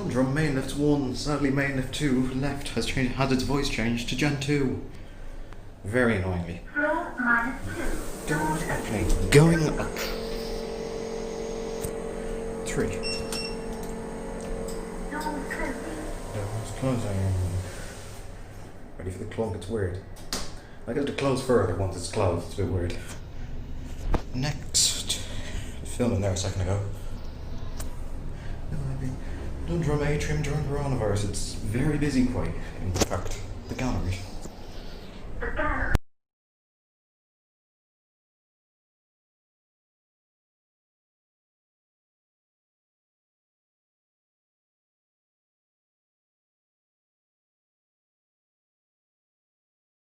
Dundrum main lift 1, sadly main lift 2 left has had its voice changed to Gen 2. Very annoyingly. Floor -2. Doors opening. Going up. 3. Doors closing. Doors closing. Ready for the clunk, it's weird. I get to close further once it's closed, it's a bit weird. Next. Filming there a second ago. Dundrum atrium during coronavirus. It's very busy quite. In fact, the gallery